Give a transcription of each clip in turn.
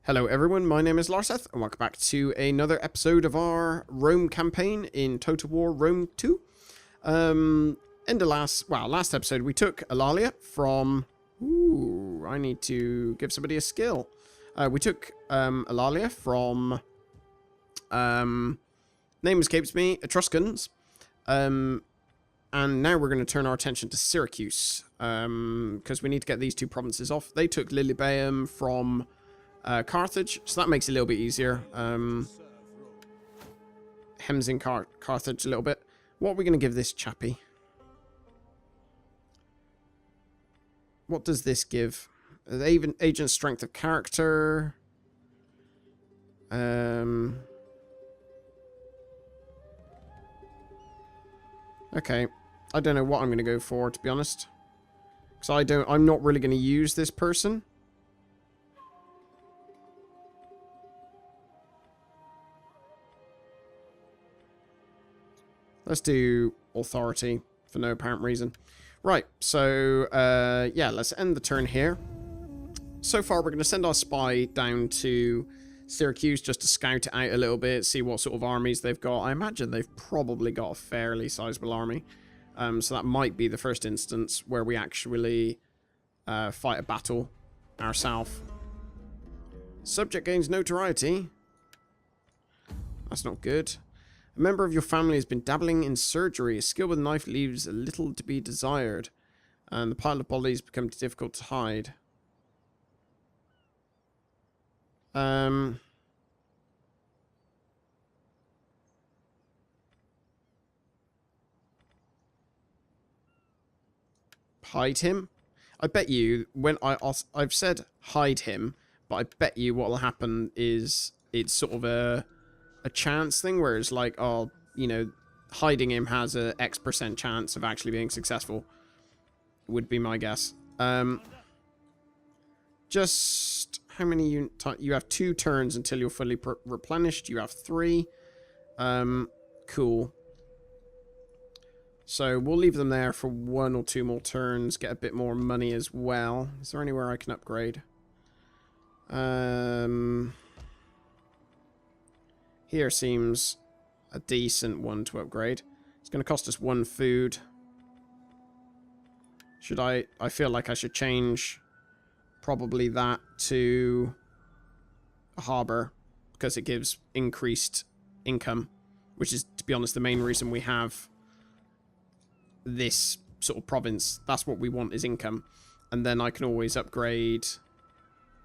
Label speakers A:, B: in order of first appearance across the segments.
A: Hello everyone, my name is Larseth, and welcome back to another episode of our Rome campaign in Total War Rome 2. In the last episode we took Eulalia from... Ooh, I need to give somebody a skill. We took Eulalia from... name escapes me, Etruscans. And now we're going to turn our attention to Syracuse, because we need to get these two provinces off. They took Lilybaeum from... Carthage, so that makes it a little bit easier. Hems in Carthage a little bit. What are we going to give this chappy? What does this give? Agent strength of character. Okay, I don't know what I'm going to go for, to be honest, because I'm not really going to use this person. Let's do authority for no apparent reason. Right, so, yeah, let's end the turn here. So far, we're going to send our spy down to Syracuse just to scout it out a little bit, see what sort of armies they've got. I imagine they've probably got a fairly sizable army. So that might be the first instance where we actually fight a battle ourselves. Subject gains notoriety. That's not good. A member of your family has been dabbling in surgery. A skill with a knife leaves a little to be desired, and the pile of bodies becomes difficult to hide. Hide him? I bet you, when I've said hide him, but I bet you what will happen is it's sort of a chance thing where it's like, oh, you know, hiding him has a X% chance of actually being successful, would be my guess. Just how many you have 2 turns until you're fully replenished. You have 3. Cool. So we'll leave them there for 1 or 2 more turns, get a bit more money as well. Is there anywhere I can upgrade? Here seems a decent one to upgrade. It's going to cost us 1 food. Should I feel like I should change probably that to a harbour, because it gives increased income, which is, to be honest, the main reason we have this sort of province. That's what we want, is income. And then I can always upgrade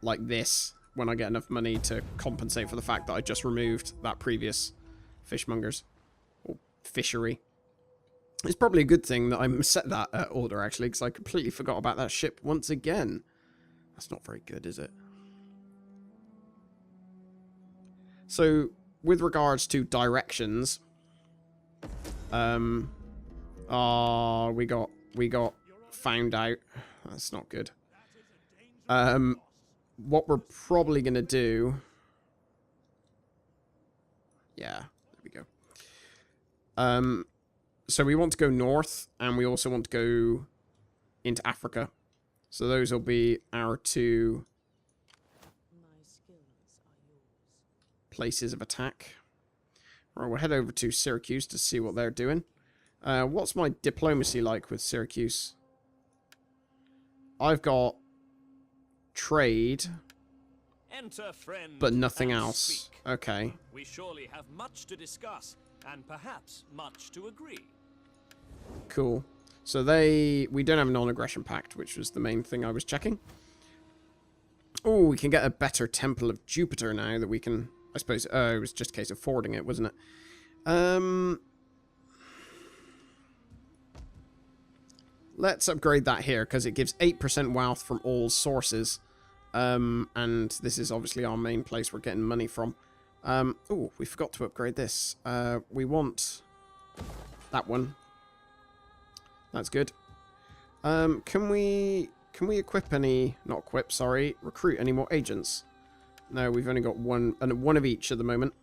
A: like this when I get enough money to compensate for the fact that I just removed that previous fishmongers or fishery. It's probably a good thing that I set that order, actually, because I completely forgot about that ship once again. That's not very good, is it? So, with regards to directions, we got found out. That's not good. What we're probably going to do... Yeah, there we go. So we want to go north, and we also want to go into Africa. So those will be our 2 places of attack. Right, we'll head over to Syracuse to see what they're doing. What's my diplomacy like with Syracuse? I've got trade, but nothing else.
B: Speak.
A: Okay.
B: We surely have much to discuss, and perhaps much to agree.
A: Cool. So we don't have a non-aggression pact, which was the main thing I was checking. Oh, we can get a better Temple of Jupiter now that we can, I suppose, it was just a case of forwarding it, wasn't it? Let's upgrade that here, because it gives 8% wealth from all sources. And this is obviously our main place we're getting money from. Oh, we forgot to upgrade this. We want that one. That's good. Can we equip any... Not equip, sorry. Recruit any more agents? No, we've only got one of each at the moment.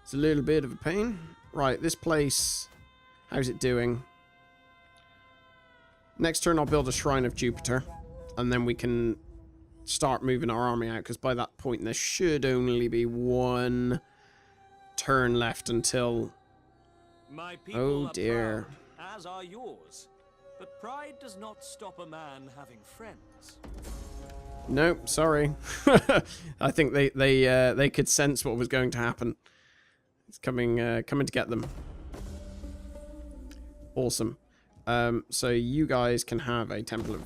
A: It's a little bit of a pain. Right, this place... How's it doing? Next turn I'll build a Shrine of Jupiter. And then we can start moving our army out, because by that point there should only be one turn left until...
B: My people
A: Oh
B: are
A: dear.
B: proud, as are yours. But pride does not stop a man having friends.
A: No, sorry. I think they could sense what was going to happen. It's coming to get them. Awesome. So you guys can have a Temple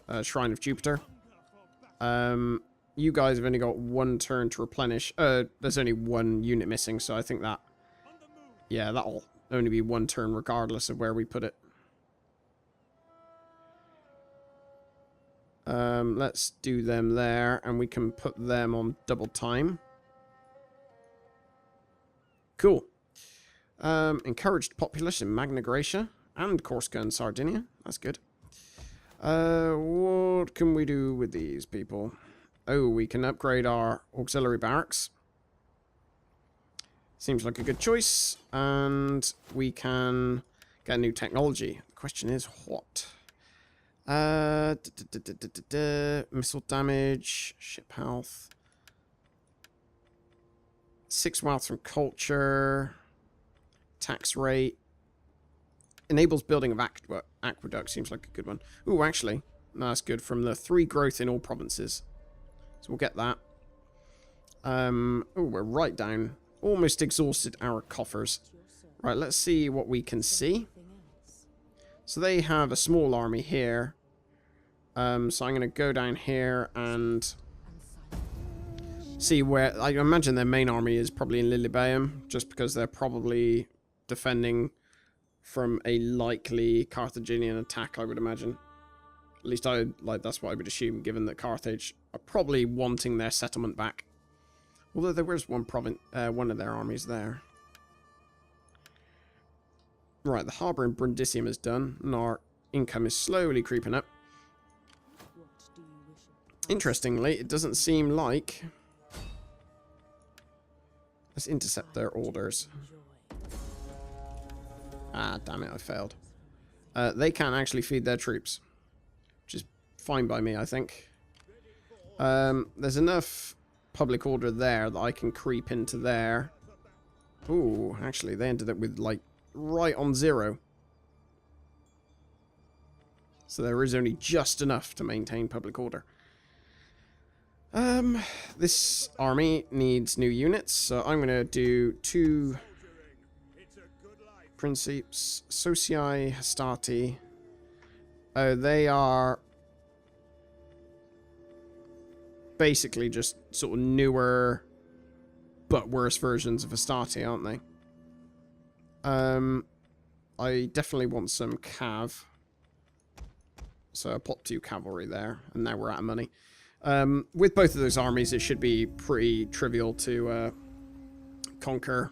A: of Shrine of Jupiter. You guys have only got one turn to replenish. There's only one unit missing, so I think that... Yeah, that'll only be one turn regardless of where we put it. Let's do them there, and we can put them on double time. Cool. Encouraged populace in Magna Graecia and Corsica and Sardinia. That's good. What can we do with these people? Oh, we can upgrade our auxiliary barracks. Seems like a good choice. And we can get new technology. The question is what? Missile damage, ship health, 6 wealth from culture, tax rate, enables building of aqueduct, seems like a good one. Ooh, actually, no, that's good, from the 3 growth in all provinces. So we'll get that. Oh, we're right down, almost exhausted our coffers. Right, let's see what we can see. So they have a small army here. So I'm going to go down here and see where... I imagine their main army is probably in Lilybaeum, just because they're probably defending from a likely Carthaginian attack, I would imagine. At least that's what I would assume, given that Carthage are probably wanting their settlement back. Although there was one of their armies there. Right, the harbour in Brundisium is done, and our income is slowly creeping up. Interestingly, it doesn't seem like... Let's intercept their orders. Ah, damn it, I failed. They can't actually feed their troops, which is fine by me, I think. There's enough public order there that I can creep into there. Ooh, actually, they ended up with, like, right on 0. So there is only just enough to maintain public order. This army needs new units, so I'm going to do 2 Principes, Socii, Hastati. Oh, they are basically just sort of newer but worse versions of Hastati, aren't they? I definitely want some cav. So I'll pop 2 cavalry there, and now we're out of money. With both of those armies, it should be pretty trivial to conquer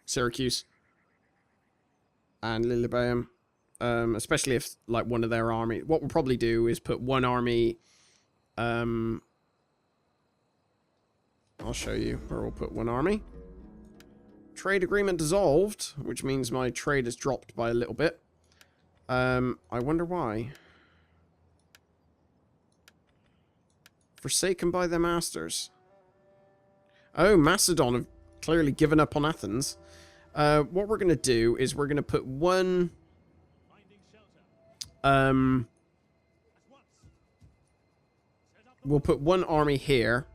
A: Syracuse and Lilybaeum. Especially if, like, one of their army... What we'll probably do is put one army... I'll show you where we'll put one army. Trade agreement dissolved, which means my trade has dropped by a little bit. I wonder why. Forsaken by their masters. Oh, Macedon have clearly given up on Athens. What we're going to do is we're going to put one... we'll put one army here.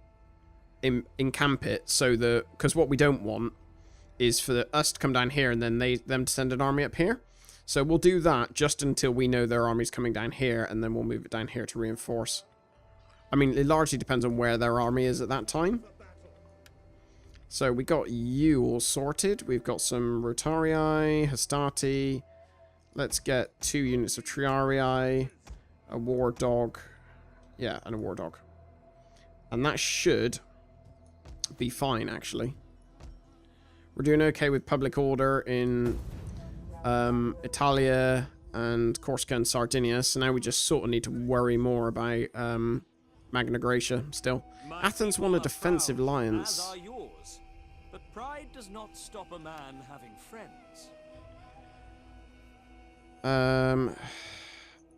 A: Encamp it, so the... Because what we don't want is for us to come down here and then them to send an army up here. So we'll do that just until we know their army's coming down here, and then we'll move it down here to reinforce. I mean, it largely depends on where their army is at that time. So we got you all sorted. We've got some Rotarii, Hastati. Let's get 2 units of Triarii, a War Dog. Yeah, and a War Dog. And that should be fine, actually. We're doing okay with public order in Italia and Corsica and Sardinia, so now we just sort of need to worry more about Magna Graecia still. Athens won a defensive alliance.
B: As are yours, but pride does not stop a man having friends.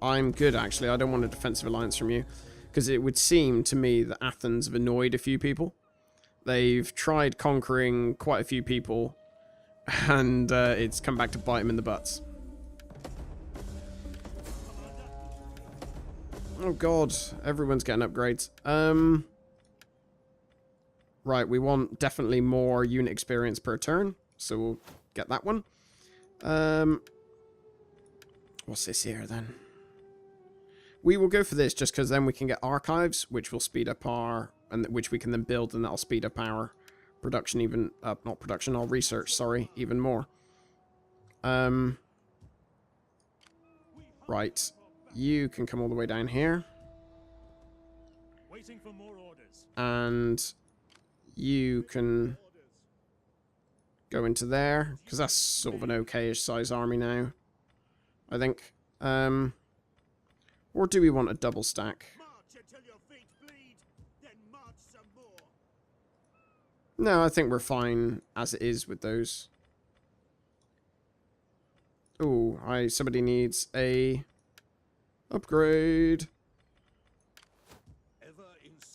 A: I'm good, actually. I don't want a defensive alliance from you. Because it would seem to me that Athens have annoyed a few people. They've tried conquering quite a few people, and it's come back to bite them in the butts. Oh god, everyone's getting upgrades. Right, we want definitely more unit experience per turn, so we'll get that one. What's this here then? We will go for this just because then we can get archives, which will speed up our, and which we can then build, and that'll speed up our production even, not production, our research, sorry, even more. Right, you can come all the way down here.
B: Waiting for more orders.
A: And you can go into there, because that's sort of an okay-ish size army now, I think. Or do we want a double stack?
B: March until your feet bleed, then march some more.
A: No, I think we're fine as it is with those. Oh, somebody needs a upgrade.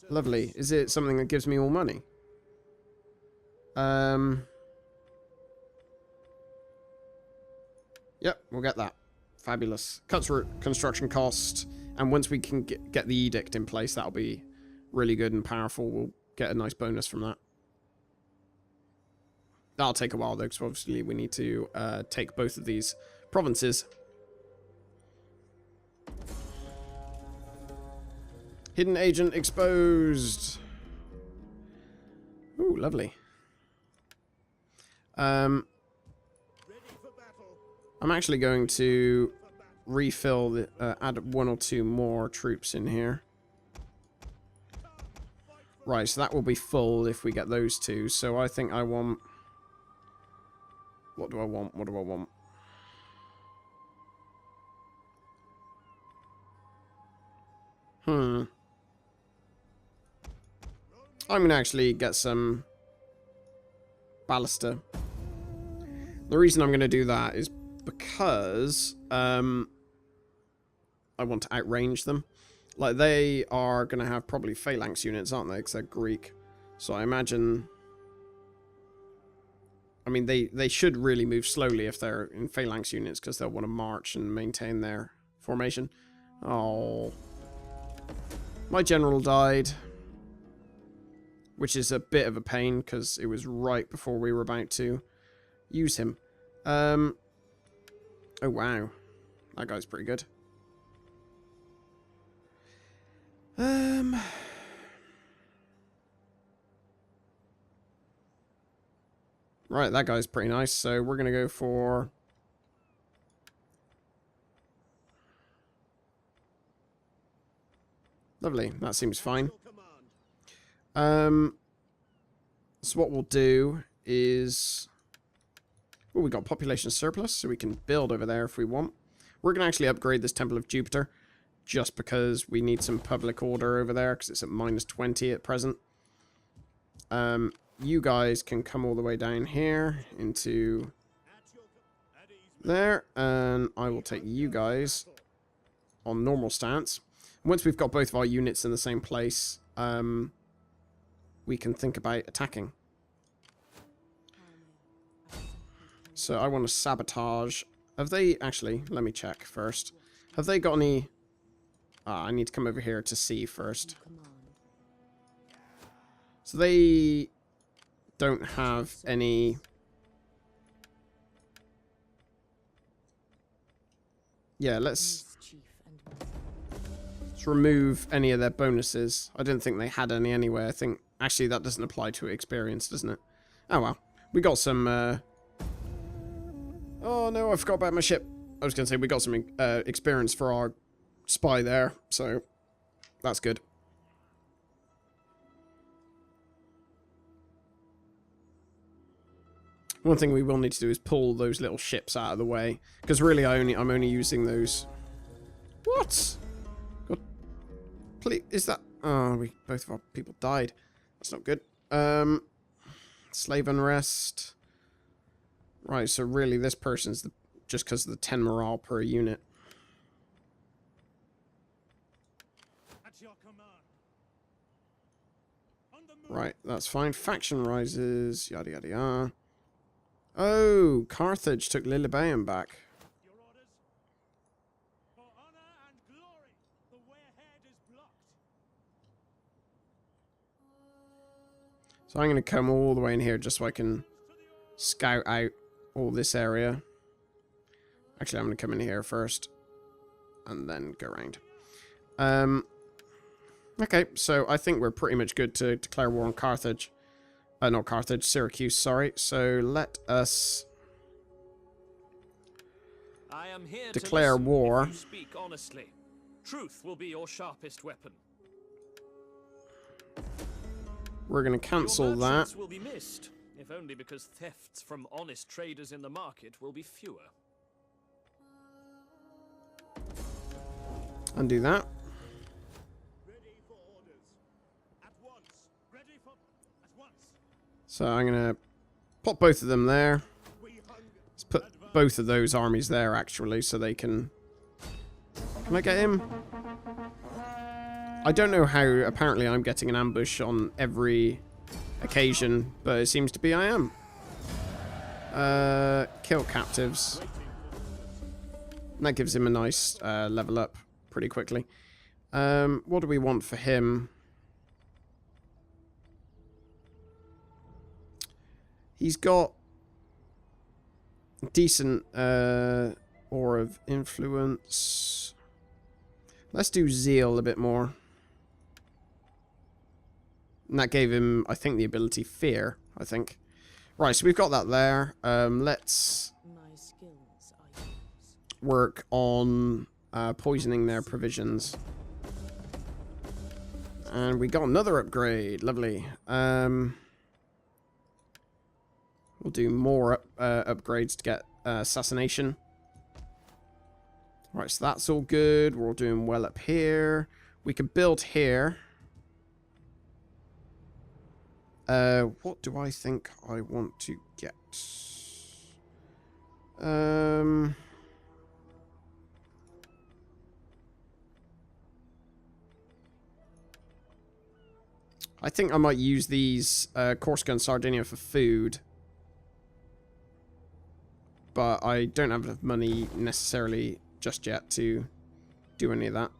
A: Lovely. Is it something that gives me all money? Yep, we'll get that. Fabulous. Cuts construction cost, and once we can get the edict in place, that'll be really good and powerful. We'll get a nice bonus from that. That'll take a while though, because obviously we need to take both of these provinces. Hidden agent exposed. Ooh, lovely. I'm actually going to refill the add 1 or 2 more troops in here. Right, so that will be full if we get those 2. So I think I want. What do I want? What do I want? I'm going to actually get some ballista. The reason I'm going to do that is because I want to outrange them. Like, they are going to have probably phalanx units, aren't they? Because they're Greek. So I imagine... I mean, they should really move slowly if they're in phalanx units, because they'll want to march and maintain their formation. Oh. My general died. Which is a bit of a pain, because it was right before we were about to use him. Oh, wow. That guy's pretty good. Right, that guy's pretty nice, so we're going to go for... Lovely, that seems fine. So what we'll do is... Oh, we got population surplus, so we can build over there if we want. We're going to actually upgrade this Temple of Jupiter, just because we need some public order over there, because it's at -20 at present. You guys can come all the way down here into there, and I will take you guys on normal stance. Once we've got both of our units in the same place, we can think about attacking. So I want to sabotage. Have they actually? Let me check first. Have they got any? I need to come over here to see first. So they don't have any. Yeah, let's remove any of their bonuses. I didn't think they had any anyway. I think actually that doesn't apply to experience, doesn't it? Oh well, we got some. Oh no, I forgot about my ship. I was going to say we got some experience for our spy there, so that's good. One thing we will need to do is pull those little ships out of the way, because really I'm only using those. What? God, please, is that? Oh, both of our people died. That's not good. Slave unrest. Right, so really this person's just because of the 10 morale per unit.
B: At your command.
A: Right, that's fine. Faction rises, yada yada yada. Oh, Carthage took Lilybæum back.
C: Your orders? For honor and glory, the way ahead is blocked.
A: So I'm going to come all the way in here just so I can scout out all this area. Actually, I'm going to come in here first and then go around. Okay, so I think we're pretty much good to declare war on Carthage. Not Carthage, Syracuse, sorry. So let us
B: I am here
A: declare
B: to listen
A: war.
B: if you speak honestly. Truth will be your sharpest weapon.
A: We're going to cancel
B: Your
A: that.
B: merchants will be missed, if only because thefts from honest traders in the market will be fewer.
A: Undo that.
C: Ready for orders. At once. Ready for... At once.
A: So I'm going to put both of them there.
C: We hunger.
A: Let's put both of those armies there, actually, so they can... Can I get him? I don't know how, apparently I'm getting an ambush on every occasion, but it seems to be I am. Kill captives. And that gives him a nice level up pretty quickly. What do we want for him? He's got decent aura of influence. Let's do zeal a bit more. And that gave him, I think, the ability fear, I think. Right, so we've got that there. Let's
D: My skills are yours.
A: work on poisoning their provisions. And we got another upgrade. Lovely. We'll do more upgrades to get assassination. Right, so that's all good. We're all doing well up here. We could build here. What do I think I want to get? I think I might use these Corsica and Sardinia for food. But I don't have enough money necessarily just yet to do any of that.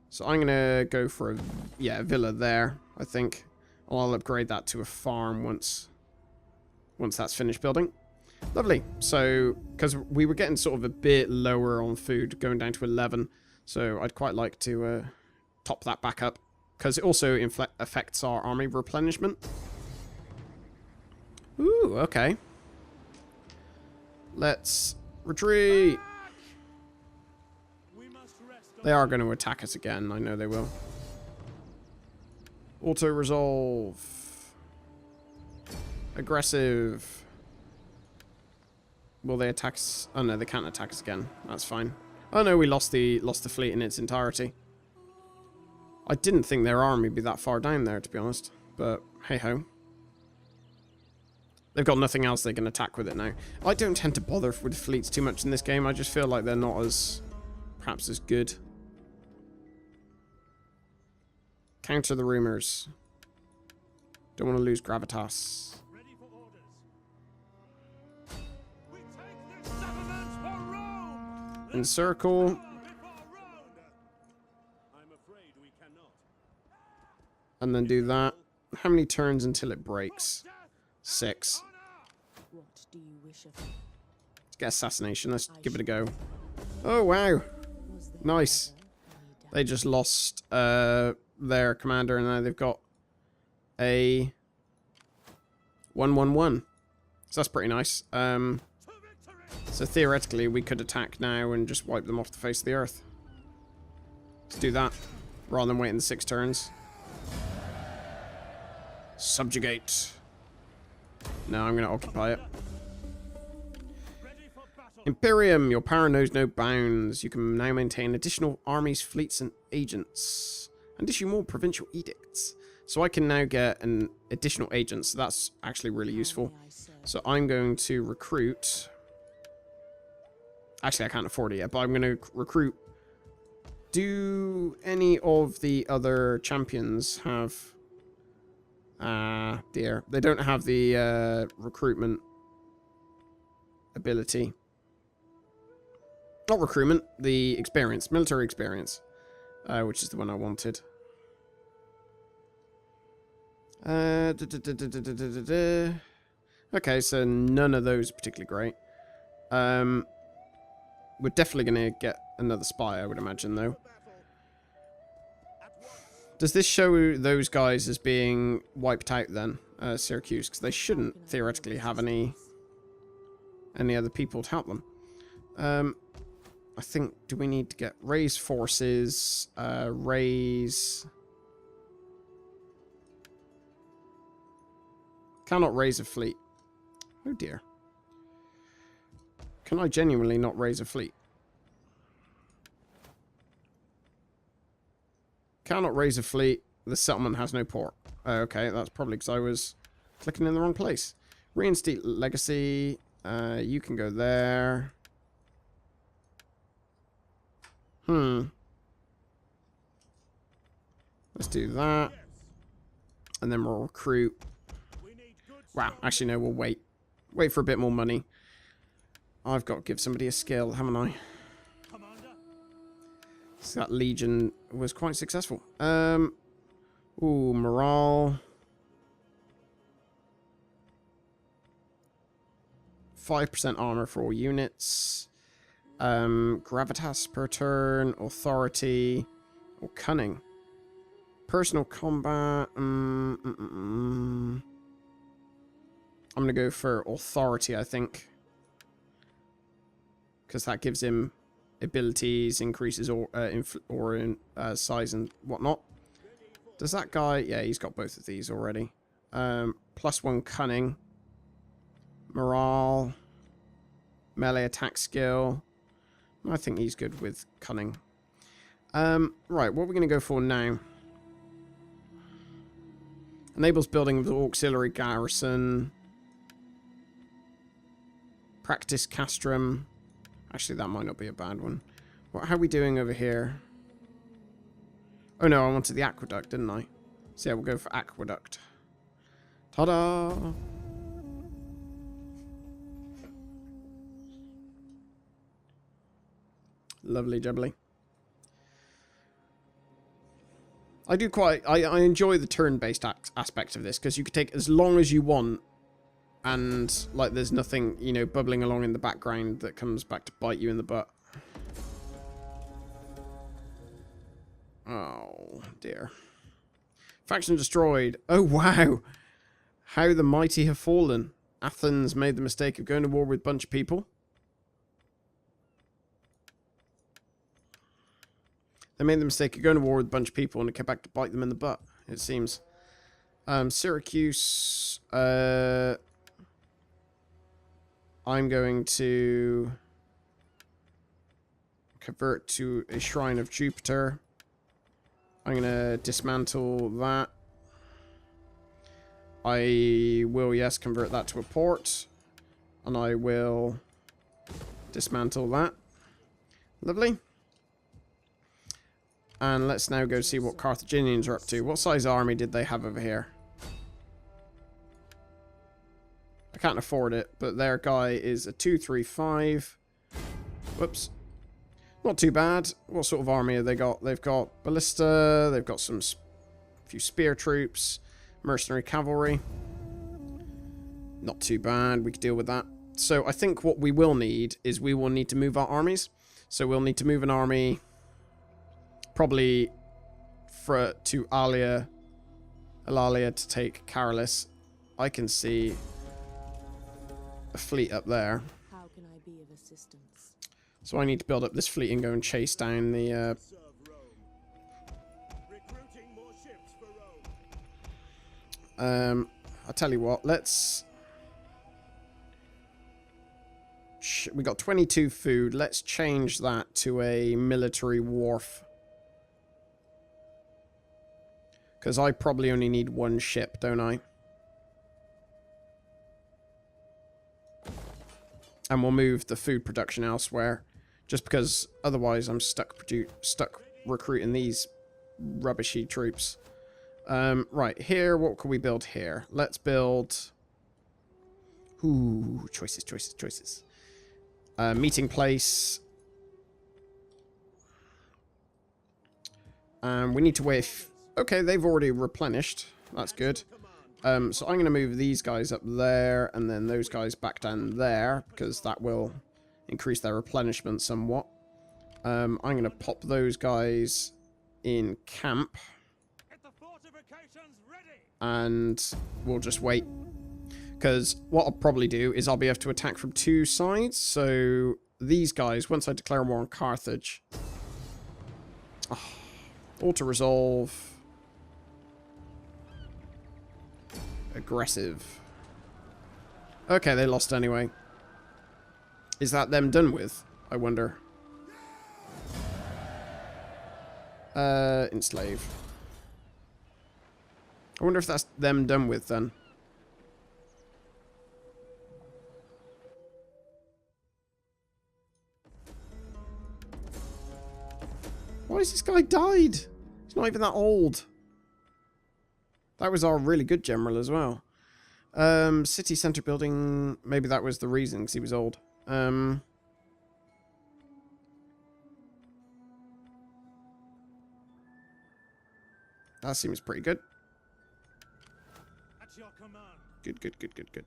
A: So I'm going to go for a villa there, I think. I'll upgrade that to a farm once that's finished building. Lovely. So, because we were getting sort of a bit lower on food, going down to 11. So I'd quite like to top that back up. Because it also affects our army replenishment. Ooh, okay. Let's retreat.
C: We must rest on
A: They are going to attack us again. I know they will. Auto-resolve. Aggressive. Will they attack us? Oh no, they can't attack us again. That's fine. Oh no, we lost the fleet in its entirety. I didn't think their army would be that far down there, to be honest. But hey-ho. They've got nothing else they can attack with it now. I don't tend to bother with fleets too much in this game. I just feel like they're not as... perhaps as good. Counter the rumors. Don't want to lose gravitas.
C: ready for orders. We take this settlement for Rome.
A: Encircle.
C: Before Rome. I'm afraid we cannot.
A: And then do that. How many turns until it breaks? 6.
D: What do you wish of me?
A: Let's get assassination. Let's give it a go. Oh, wow.
D: Was there
A: Nice.
D: ever any doubt?
A: They just lost their commander, and now they've got a 1-1-1. So that's pretty nice. So theoretically, we could attack now and just wipe them off the face of the earth. Let's do that, rather than waiting the 6 turns. Subjugate. No, I'm going to occupy it.
C: Ready for battle.
A: Imperium, your power knows no bounds. You can now maintain additional armies, fleets, and agents. And issue more provincial edicts. So I can now get an additional agent, so that's actually really useful.
D: May I serve?
A: So I'm going to recruit... Actually, I can't afford it yet, but I'm going to recruit... Do any of the other champions have Ah, dear. They don't have the recruitment ability. Not recruitment, the experience. Military experience. Which is the one I wanted. Okay, so none of those are particularly great. We're definitely going to get another spy, I would imagine, though. Does this show those guys as being wiped out, then? Syracuse? Because they shouldn't, theoretically, have any other people to help them. I think, do we need to get raise forces, raise... Cannot raise a fleet. Oh dear. Can I genuinely not raise a fleet? Cannot raise a fleet. The settlement has no port. Okay, that's probably because I was clicking in the wrong place. Reinstate legacy. You can go there. Let's do that. And then we'll recruit. Wow, actually no, we'll wait. Wait for a bit more money. I've got to give somebody a skill, haven't I? So that Legion was quite successful. Ooh, morale. 5% armor for all units. Gravitas per turn. Authority. Or cunning. Personal combat. I'm going to go for authority, I think. Because that gives him abilities, increases size and whatnot. Does that guy... Yeah, he's got both of these already. +1 cunning. Morale. Melee attack skill. I think he's good with cunning. Right, what are we going to go for now? Enables building of the auxiliary garrison. Practice castrum. Actually, that might not be a bad one. How are we doing over here? Oh no, I wanted the aqueduct, didn't I? So yeah, we'll go for aqueduct. Ta-da! Lovely jubbly. I do quite... I enjoy the turn-based aspect of this, because you can take as long as you want, and, like, there's nothing, you know, bubbling along in the background that comes back to bite you in the butt. Oh, dear. Faction destroyed. Oh, wow. How the mighty have fallen. Athens made the mistake of going to war with a bunch of people. They made the mistake of going to war with a bunch of people and it came back to bite them in the butt, it seems. Syracuse. I'm going to convert to a Shrine of Jupiter. I'm going to dismantle that. I will, yes, convert that to a port. And I will dismantle that. Lovely. And let's now go see what Carthaginians are up to. What size army did they have over here? I can't afford it, but their guy is a 235. Whoops. Not too bad. What sort of army have they got? They've got ballista. They've got some few spear troops. Mercenary cavalry. Not too bad. We could deal with that. So I think what we will need is we will need to move our armies. So we'll need to move an army probably to Alalia to take Caralis. I can see a fleet up there.
D: How can I be of assistance?
A: So I need to build up this fleet and go and chase down the... I'll tell you what, let's... We got 22 food. Let's change that to a military wharf. Because I probably only need one ship, don't I? And we'll move the food production elsewhere. Just because otherwise I'm stuck recruiting these rubbishy troops. Right, here, what can we build here? Let's build... Ooh, choices, choices, choices. Meeting place. We need to wait... Okay, they've already replenished. That's good. So I'm going to move these guys up there, and then those guys back down there, because that will increase their replenishment somewhat. I'm going to pop those guys in camp. And we'll just wait. Because what I'll probably do is I'll be able to attack from two sides. So these guys, once I declare war on Carthage... Oh, auto-resolve. Aggressive. Okay, they lost anyway. Is that them done with? I wonder. Enslave. I wonder if that's them done with then. Why has this guy died? He's not even that old. That was our really good general as well. City centre building. Maybe that was the reason, because he was old. That seems pretty good.
C: At your command.
A: Good, good, good, good, good.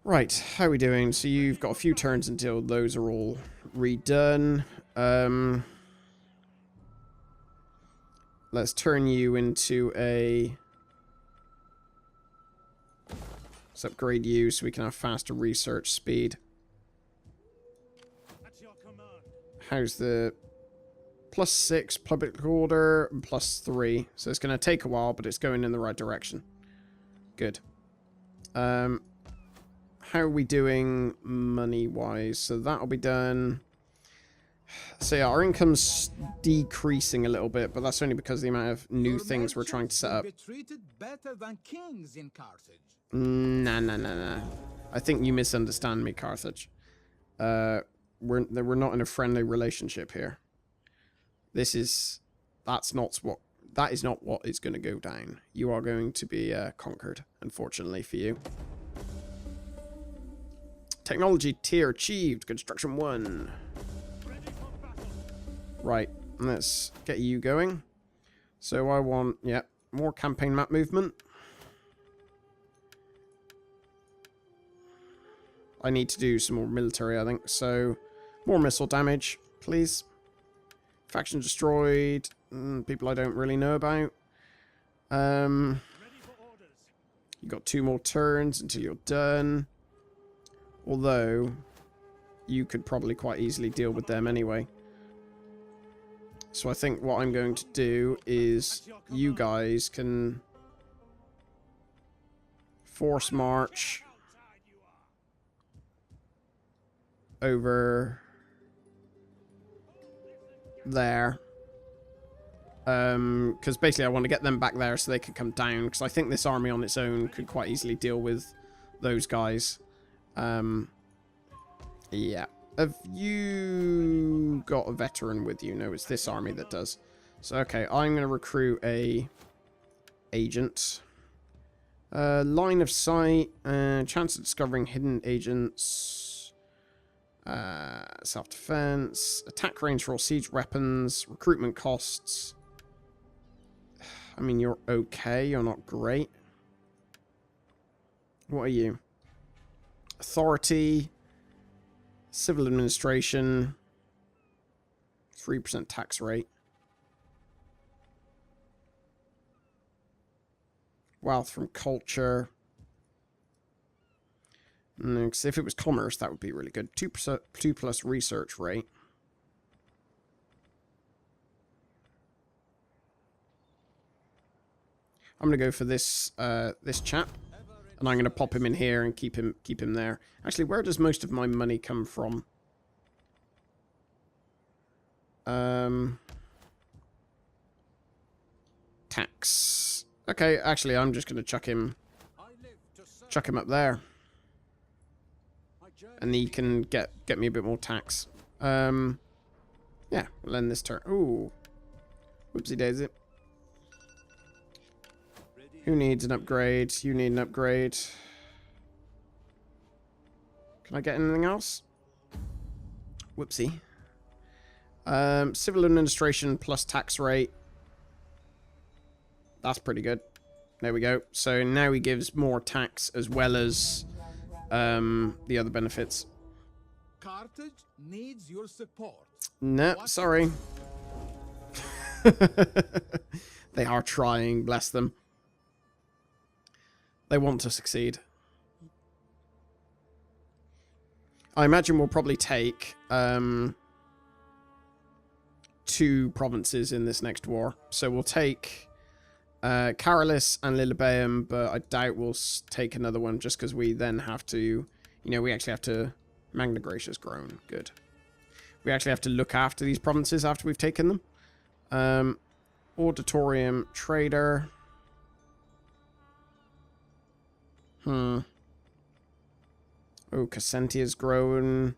A: Right, how are we doing? So you've got a few turns until those are all redone. Let's turn you into a... Let's upgrade you so we can have faster research speed.
C: At your command.
A: How's the... +6 public order and +3. So it's going to take a while, but it's going in the right direction. Good. How are we doing money-wise? So that'll be done... So yeah, our income's decreasing a little bit, but that's only because of the amount of new things we're trying to set up.
E: Better than kings in Carthage.
A: Nah. I think you misunderstand me, Carthage. We're not in a friendly relationship here. That is not what is going to go down. You are going to be conquered, unfortunately for you. Technology tier achieved. Construction 1. Right, let's get you going. So I want, yeah, more campaign map movement. I need to do some more military, I think. So, more missile damage, please. Faction destroyed. People I don't really know about. You got 2 more turns until you're done. Although, you could probably quite easily deal with them anyway. So I think what I'm going to do is you guys can force march over there. Because basically I want to get them back there so they can come down. Because I think this army on its own could quite easily deal with those guys. Yeah. Have you got a veteran with you? No, it's this army that does. So, okay, I'm going to recruit a agent. Line of sight. Chance of discovering hidden agents. Self-defense. Attack range for all siege weapons. Recruitment costs. I mean, you're okay. You're not great. What are you? Authority. Civil administration, 3% tax rate. Wealth from culture. Because if it was commerce, that would be really good. 2+ research rate. I'm gonna go for this this chap. And I'm going to pop him in here and keep him there. Actually, where does most of my money come from? Tax. Okay, actually, I'm just going to chuck him up there. And he can get me a bit more tax. Yeah, we'll end this turn. Ooh. Whoopsie daisy. Who needs an upgrade? You need an upgrade. Can I get anything else? Whoopsie. Civil administration plus tax rate. That's pretty good. There we go. So now he gives more tax as well as the other benefits.
E: Carthage needs your support.
A: No, sorry. They are trying, bless them. They want to succeed. I imagine we'll probably take 2 provinces in this next war. So we'll take Caralis and Lilibeum, but I doubt we'll take another one just because we then have to, you know, we actually have to... Magna Graecia's grown. Good. We actually have to look after these provinces after we've taken them. Auditorium, Trader. Oh, Cassentia's grown.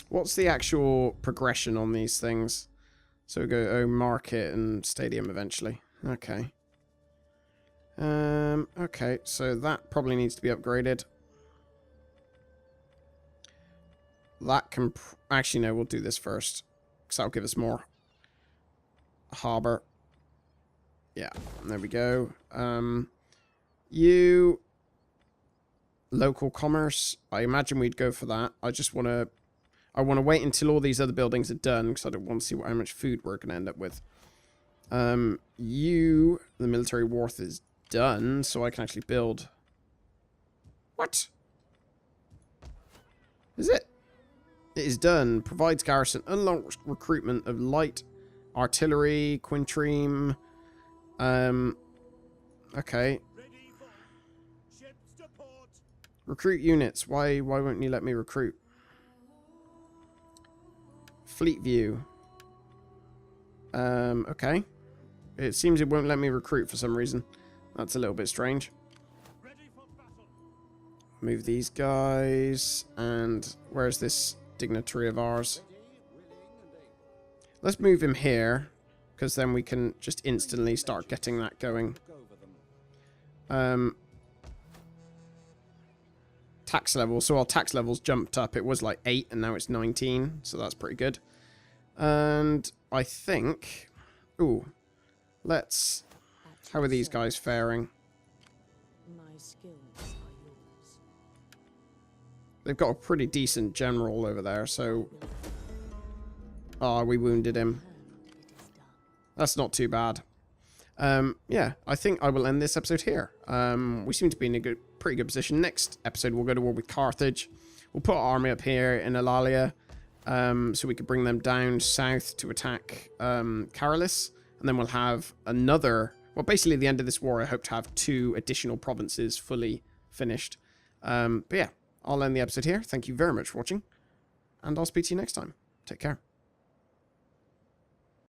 A: What's the actual progression on these things? So we go, market and stadium eventually. Okay. Okay, so that probably needs to be upgraded. That can... Actually, no, we'll do this first. Because that'll give us more. Harbour. Yeah, there we go. You... Local commerce. I imagine we'd go for that. I just want to... I want to wait until all these other buildings are done, because I don't want to see how much food we're going to end up with. The military wharf is done, so I can actually build... What? Is it? It is done. Provides garrison. Unlocked recruitment of light artillery, quintreme. Okay. Recruit units. Why won't you let me recruit? Fleet view. Okay. It seems it won't let me recruit for some reason. That's a little bit strange. Move these guys. And where's this dignitary of ours? Let's move him here, because then we can just instantly start getting that going. Tax level. So our tax levels jumped up. It was like 8 and now it's 19. So that's pretty good. And I think... Ooh. Let's... How are these guys faring?
D: My skills are yours.
A: They've got a pretty decent general over there, so... Oh, we wounded him. That's not too bad. Yeah, I think I will end this episode here. We seem to be in a pretty good position. Next episode, we'll go to war with Carthage. We'll put our army up here in Eulalia, so we could bring them down south to attack Caralis. And then we'll have another... Well, basically at the end of this war, I hope to have 2 additional provinces fully finished. But yeah, I'll end the episode here. Thank you very much for watching. And I'll speak to you next time. Take care.